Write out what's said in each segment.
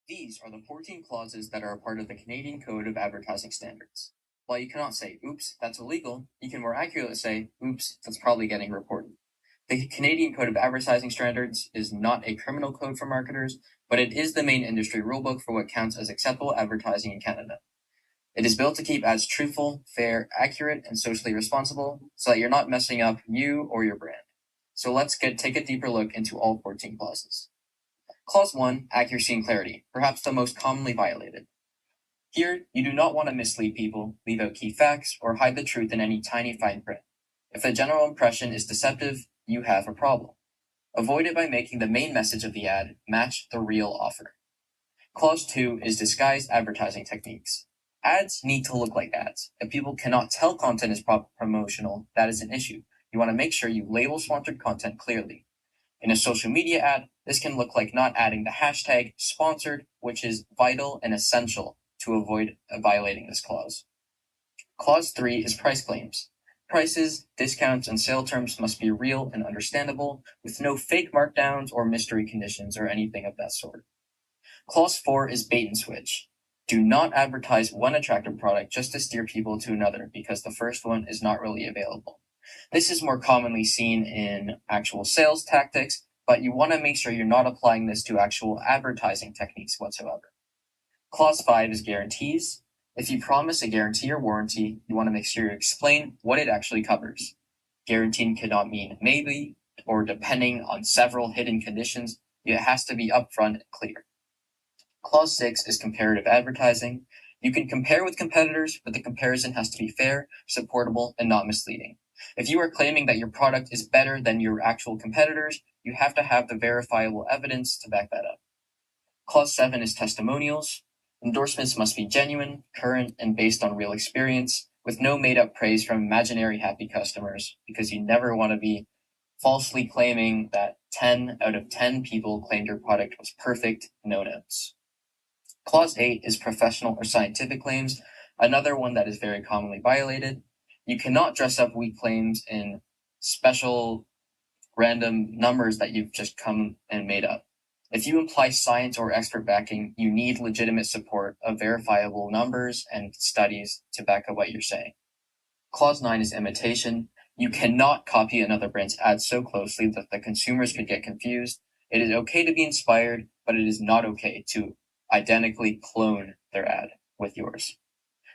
These are the 14 clauses that are a part of the Canadian Code of Advertising Standards. While you cannot say, oops, that's illegal, you can more accurately say, oops, that's probably getting reported. The Canadian Code of Advertising Standards is not a criminal code for marketers, but it is the main industry rulebook for what counts as acceptable advertising in Canada. It is built to keep ads truthful, fair, accurate, and socially responsible so that you're not messing up you or your brand. So let's take a deeper look into all 14 clauses. Clause 1, accuracy and clarity, perhaps the most commonly violated. Here, you do not want to mislead people, leave out key facts, or hide the truth in any tiny fine print. If the general impression is deceptive, you have a problem. Avoid it by making the main message of the ad match the real offer. Clause 2 is disguised advertising techniques. Ads need to look like ads. If people cannot tell content is promotional, that is an issue. You want to make sure you label sponsored content clearly. In a social media ad, this can look like not adding the hashtag sponsored, which is vital and essential to avoid violating this clause. Clause 3 is price claims. Prices, discounts, and sale terms must be real and understandable, with no fake markdowns or mystery conditions or anything of that sort. Clause 4 is bait and switch. Do not advertise one attractive product just to steer people to another because the first one is not really available. This is more commonly seen in actual sales tactics, but you want to make sure you're not applying this to actual advertising techniques whatsoever. Clause 5 is guarantees. If you promise a guarantee or warranty, you want to make sure you explain what it actually covers. Guaranteeing cannot mean maybe or depending on several hidden conditions. It has to be upfront and clear. Clause 6 is comparative advertising. You can compare with competitors, but the comparison has to be fair, supportable, and not misleading. If you are claiming that your product is better than your actual competitors, you have to have the verifiable evidence to back that up. Clause 7 is testimonials. Endorsements must be genuine, current, and based on real experience, with no made-up praise from imaginary happy customers, because you never want to be falsely claiming that 10 out of 10 people claimed your product was perfect, no notes. Clause 8 is professional or scientific claims, another one that is very commonly violated. You cannot dress up weak claims in special random numbers that you've just come and made up. If you imply science or expert backing, you need legitimate support of verifiable numbers and studies to back up what you're saying. Clause 9 is imitation. You cannot copy another brand's ad so closely that the consumers could get confused. It is okay to be inspired, but it is not okay to identically clone their ad with yours.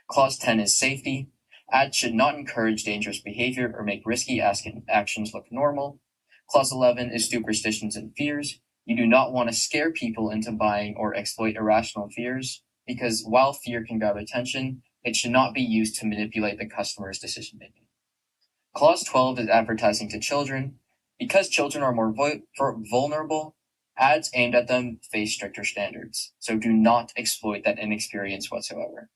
Clause 10 is safety. Ads should not encourage dangerous behavior or make risky actions look normal. Clause 11 is superstitions and fears. You do not want to scare people into buying or exploit irrational fears, because while fear can grab attention, it should not be used to manipulate the customer's decision-making. Clause 12 is advertising to children. Because children are more vulnerable, ads aimed at them face stricter standards, so do not exploit that inexperience whatsoever.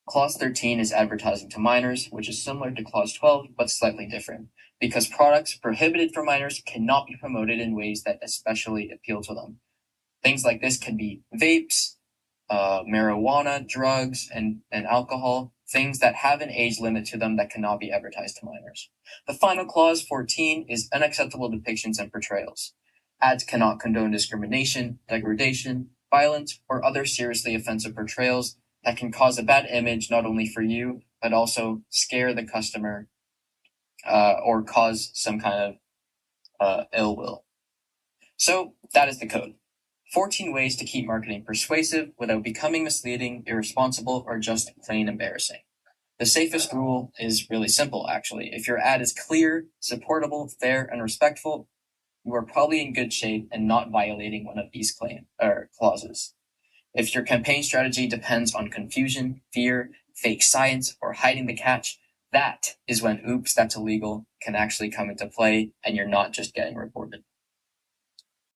Clause 13 is advertising to minors, which is similar to Clause 12, but slightly different, because products prohibited for minors cannot be promoted in ways that especially appeal to them. Things like this can be vapes, marijuana, drugs, and alcohol, things that have an age limit to them that cannot be advertised to minors. The final clause, 14, is unacceptable depictions and portrayals. Ads cannot condone discrimination, degradation, violence, or other seriously offensive portrayals that can cause a bad image not only for you, but also scare the customer or cause some kind of ill will. So that is the code. 14 ways to keep marketing persuasive without becoming misleading, irresponsible, or just plain embarrassing. The safest rule is really simple, actually. If your ad is clear, supportable, fair, and respectful, you are probably in good shape and not violating one of these clauses. If your campaign strategy depends on confusion, fear, fake science, or hiding the catch, that is when oops, that's illegal can actually come into play and you're not just getting reported.